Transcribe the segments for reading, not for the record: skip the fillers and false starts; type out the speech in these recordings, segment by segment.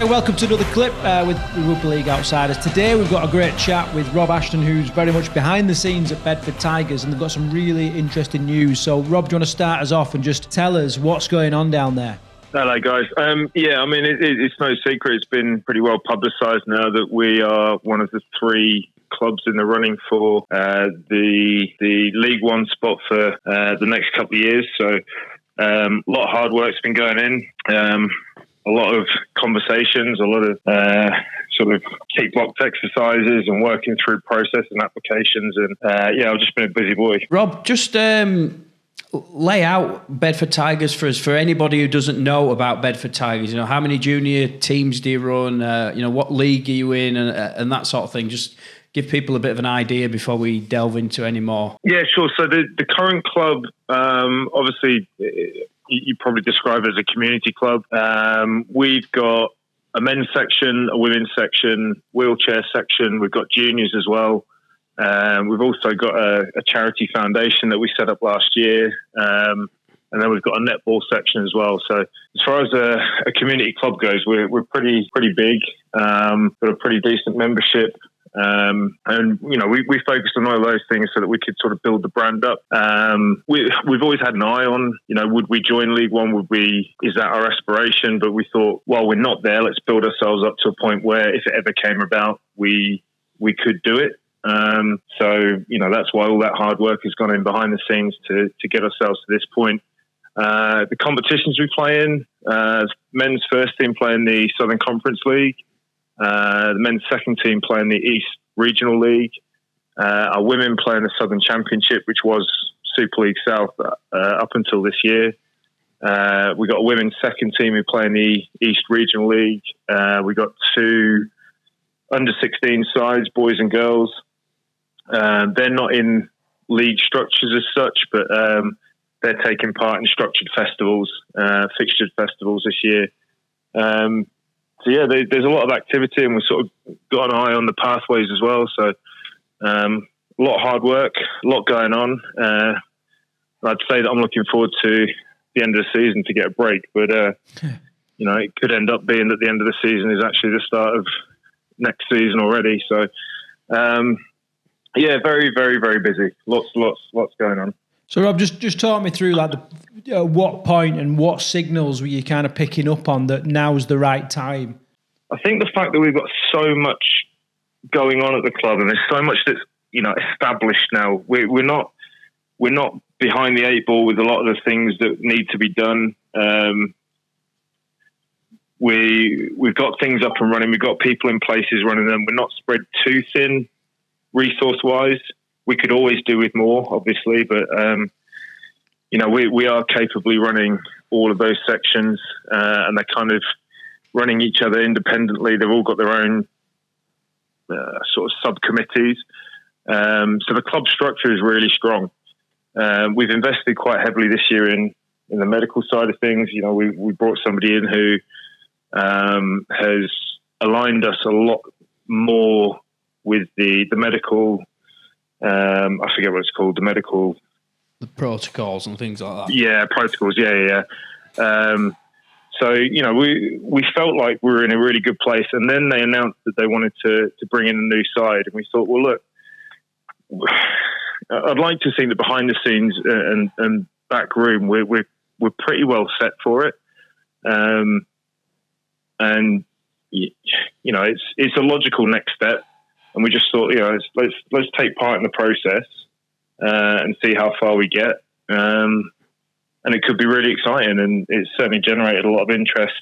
Welcome to another clip with Rugby League Outsiders. Today we've got a great chat with Rob Ashton, who's very much behind the scenes at Bedford Tigers, and they've got some really interesting news. So Rob, do you want to start us off and just tell us what's going on down there? Hello guys. It's no secret. It's been pretty well publicised now that we are one of the three clubs in the running for the League One spot for the next couple of years. So a lot of hard work's been going in. A lot of conversations, a lot of sort of tick box exercises and working through process and applications. And I've just been a busy boy. Rob, just lay out Bedford Tigers for us, for anybody who doesn't know about Bedford Tigers. You know, how many junior teams do you run? What league are you in, and that sort of thing. Just give people a bit of an idea before we delve into any more. Yeah, sure. So the current club, obviously, you probably describe it as a community club. We've got a men's section, a women's section, wheelchair section. We've got juniors as well. We've also got a charity foundation that we set up last year. And then we've got a netball section as well. So as far as a community club goes, we're pretty big. Got a pretty decent membership. We focused on all those things so that we could sort of build the brand up. We've always had an eye on, would we join League One? Is that our aspiration? But we thought, well, we're not there. Let's build ourselves up to a point where if it ever came about, we could do it. That's why all that hard work has gone in behind the scenes to get ourselves to this point. The competitions we play in, men's first team play in the Southern Conference League. The men's second team play in the East Regional League. Our women play in the Southern Championship, which was Super League South up until this year. We got a women's second team who play in the East Regional League. We got two under-16 sides, boys and girls. They're not in league structures as such, but they're taking part in structured festivals, fixtured festivals this year. There's a lot of activity, and we've sort of got an eye on the pathways as well. So a lot of hard work, a lot going on. I'd say that I'm looking forward to the end of the season to get a break, but it could end up being that the end of the season is actually the start of next season already. So very, very, very busy. Lots going on. So Rob, just talk me through what point and what signals were you kind of picking up on that now's the right time? I think the fact that we've got so much going on at the club, and there's so much that's established now. We're not behind the eight ball with a lot of the things that need to be done. We've got things up and running. We've got people in places running them. We're not spread too thin resource wise. We could always do with more, obviously, but we are capably running all of those sections, and they're kind of running each other independently. They've all got their own sort of subcommittees. So the club structure is really strong. We've invested quite heavily this year in the medical side of things. We brought somebody in who has aligned us a lot more with the medical. I forget what it's called. The protocols and things like that. Yeah, protocols. Yeah. We felt like we were in a really good place, and then they announced that they wanted to bring in a new side, and we thought, well, look, I'd like to think that behind the scenes and back room, we're pretty well set for it, it's a logical next step. And we just thought, let's take part in the process and see how far we get. And it could be really exciting. And it's certainly generated a lot of interest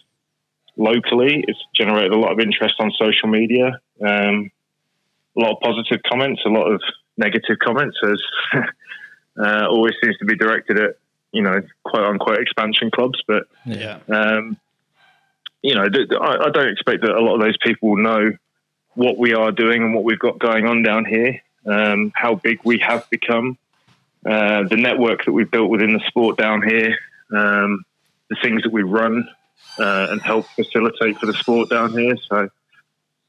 locally. It's generated a lot of interest on social media. A lot of positive comments, a lot of negative comments, as always seems to be directed at, quote unquote expansion clubs. But, I don't expect that a lot of those people will know what we are doing and what we've got going on down here, how big we have become, the network that we've built within the sport down here, the things that we run and help facilitate for the sport down here. So,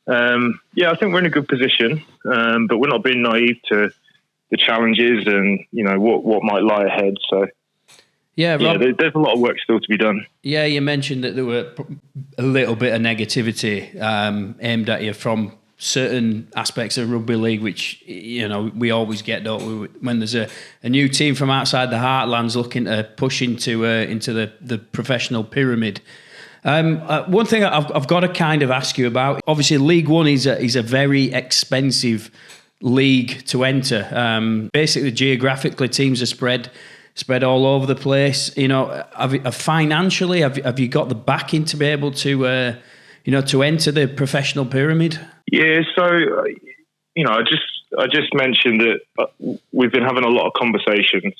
I think we're in a good position, but we're not being naive to the challenges and, what might lie ahead. So, Yeah, Rob, there's a lot of work still to be done. Yeah, you mentioned that there were a little bit of negativity aimed at you from certain aspects of rugby league, which, you know, we always get, don't we, when there's a new team from outside the heartlands looking to push into the professional pyramid. One thing I've got to kind of ask you about, obviously League One is a very expensive league to enter. Basically, geographically, teams are spread all over the place. You know, financially, have you got the backing to be able to, to enter the professional pyramid? Yeah, so I just mentioned that we've been having a lot of conversations.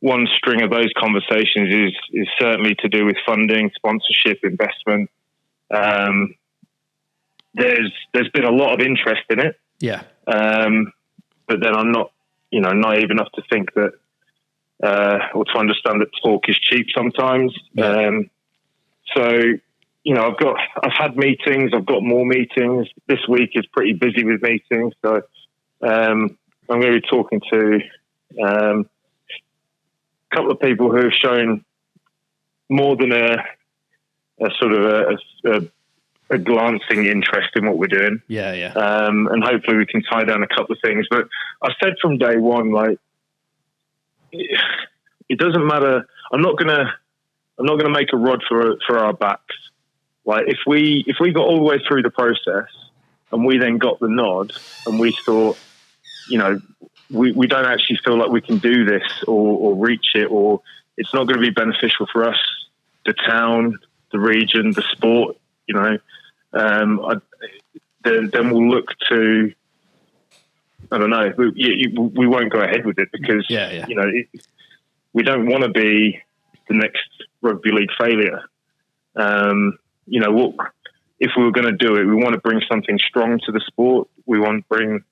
One string of those conversations is certainly to do with funding, sponsorship, investment. There's been a lot of interest in it. Yeah. But then I'm not, naive enough to think that, or to understand that talk is cheap sometimes. Yeah. I've had meetings, I've got more meetings. This week is pretty busy with meetings. So, I'm going to be talking to, a couple of people who have shown more than a sort of a glancing interest in what we're doing. Yeah, yeah. And hopefully we can tie down a couple of things. But I said from day one, like, it doesn't matter. I'm not gonna make a rod for our backs. Like, if we got all the way through the process and we then got the nod and we thought, we don't actually feel like we can do this or reach it, or it's not going to be beneficial for us, the town, the region, the sport, then we'll look to, I don't know, we won't go ahead with it because, we don't want to be the next rugby league failure. If we were going to do it, we want to bring something strong to the sport. We want to bring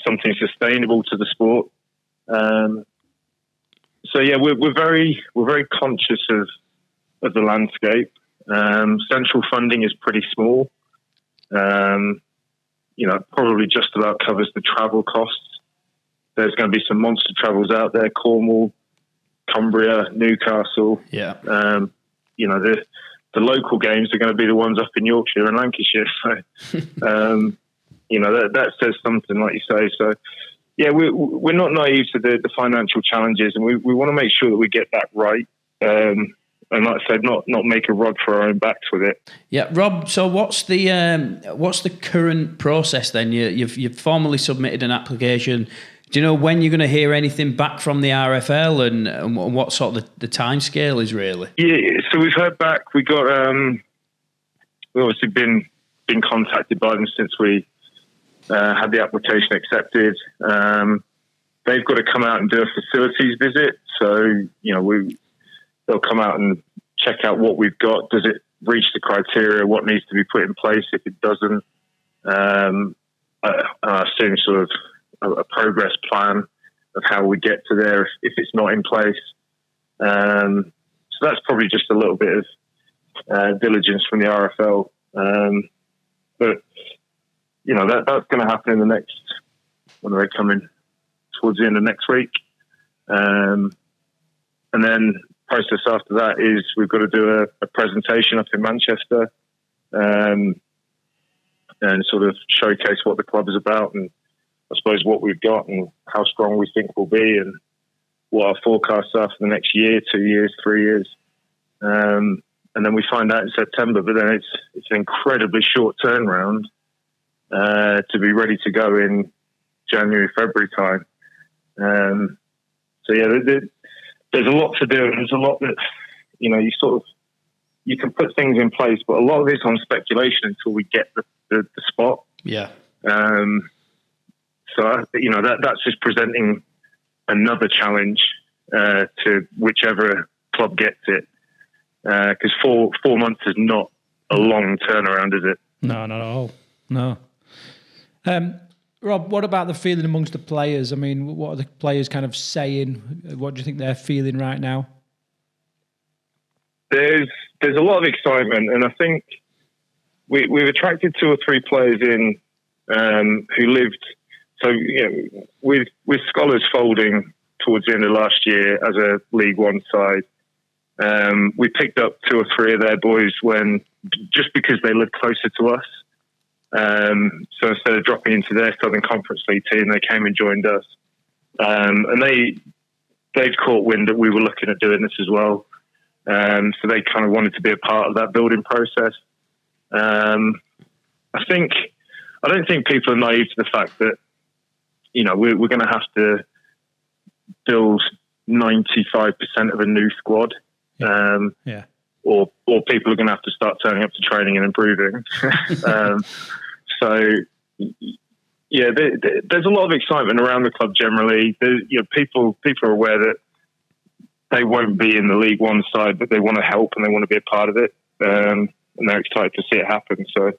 something sustainable to the sport. We're very conscious of the landscape. Central funding is pretty small. Probably just about covers the travel costs. There's going to be some monster travels out there: Cornwall, Cumbria, Newcastle. Yeah. The local games are going to be the ones up in Yorkshire and Lancashire. So, that says something, like you say. So, yeah, we're not naive to the financial challenges, and we want to make sure that we get that right. And like I said, not make a rod for our own backs with it. Yeah, Rob. So what's the current process then? You've formally submitted an application. Do you know when you're going to hear anything back from the RFL and what sort of the time scale is really? Yeah, so we've heard back. We got we've obviously been contacted by them since we had the application accepted. They've got to come out and do a facilities visit. So they'll come out and check out what we've got. Does it reach the criteria? What needs to be put in place if it doesn't? I assume sort of a progress plan of how we get to there if it's not in place. So that's probably just a little bit of diligence from the RFL. But that's going to happen in the next, when are they coming? Towards the end of next week. And then process after that is we've got to do a presentation up in Manchester and sort of showcase what the club is about, and I suppose what we've got and how strong we think we'll be and what our forecasts are for the next year, 2 years, 3 years. And then we find out in September, but then it's an incredibly short turnaround to be ready to go in January, February time. There's a lot to do, and there's a lot that, you can put things in place, but a lot of it's on speculation until we get the spot. Yeah. So, that's just presenting another challenge to whichever club gets it. Because 4 months is not a long turnaround, is it? No, not at all. No. Rob, what about the feeling amongst the players? I mean, what are the players kind of saying? What do you think they're feeling right now? There's a lot of excitement, and I think we've attracted 2 or 3 players in who lived. So with Scholars folding towards the end of last year as a League One side. We picked up 2 or 3 of their boys just because they lived closer to us. So instead of dropping into their Southern Conference League team, they came and joined us. And they'd caught wind that we were looking at doing this as well. So they kind of wanted to be a part of that building process. I don't think people are naive to the fact that, we're going to have to build 95% of a new squad. Or people are going to have to start turning up to training and improving. There's a lot of excitement around the club generally. People are aware that they won't be in the League One side, but they want to help and they want to be a part of it. And they're excited to see it happen. So,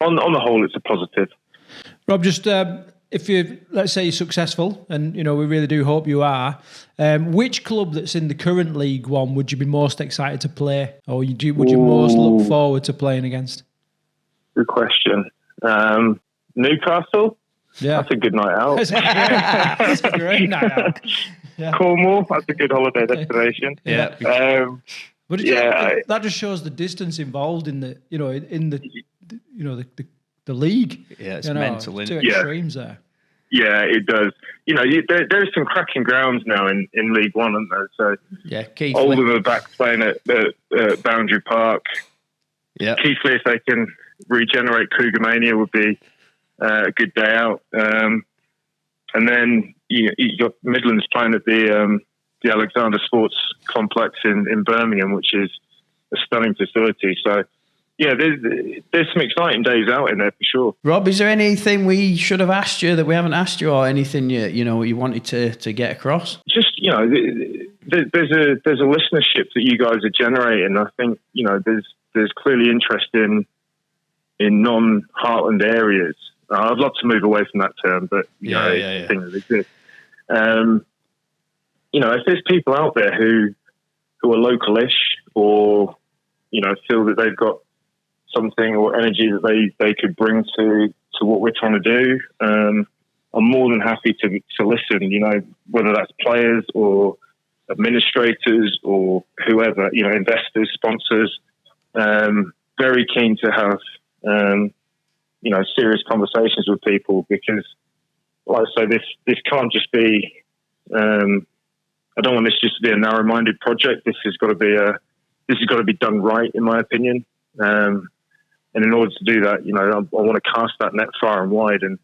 on the whole, it's a positive. Rob, just if let's say you're successful, and we really do hope you are, which club that's in the current League One would you be most excited to play, or would you most look forward to playing against? Good question. Newcastle. Yeah, that's a good night out. That's a great night out. Yeah. Cornwall. That's a good holiday destination. Yeah. But that just shows the distance involved in the the league. Yeah, it's mental. Two extremes there. Yeah, it does. There's some cracking grounds now in League One, aren't there? So Oldham are back playing at Boundary Park. Yeah, Keighley, if they can regenerate Cougar Mania, would be a good day out. And then you got Midlands playing at the Alexander Sports Complex in Birmingham, which is a stunning facility. So, there's some exciting days out in there for sure. Rob, is there anything we should have asked you that we haven't asked you, or anything you wanted to get across? Just there's a listenership that you guys are generating. I think there's clearly interest in non-Heartland areas. I'd love to move away from that term, but it's a thing that exists. If there's people out there who are localish or feel that they've got something or energy that they could bring to what we're trying to do, I'm more than happy to listen. Whether that's players or administrators or whoever, investors, sponsors. Very keen to have serious conversations with people, because, like I say, this can't just be. I don't want this just to be a narrow-minded project. This has got to be done right, in my opinion. And in order to do that, I want to cast that net far and wide and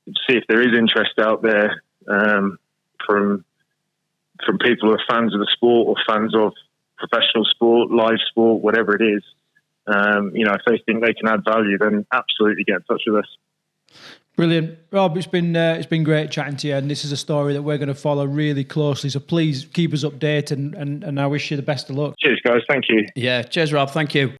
see if there is interest out there from people who are fans of the sport or fans of professional sport, live sport, whatever it is. If they think they can add value, then absolutely get in touch with us. Brilliant. Rob, it's been great chatting to you, and this is a story that we're going to follow really closely, so please keep us updated, and I wish you the best of luck. Cheers, guys. Thank you. Yeah, cheers, Rob. Thank you.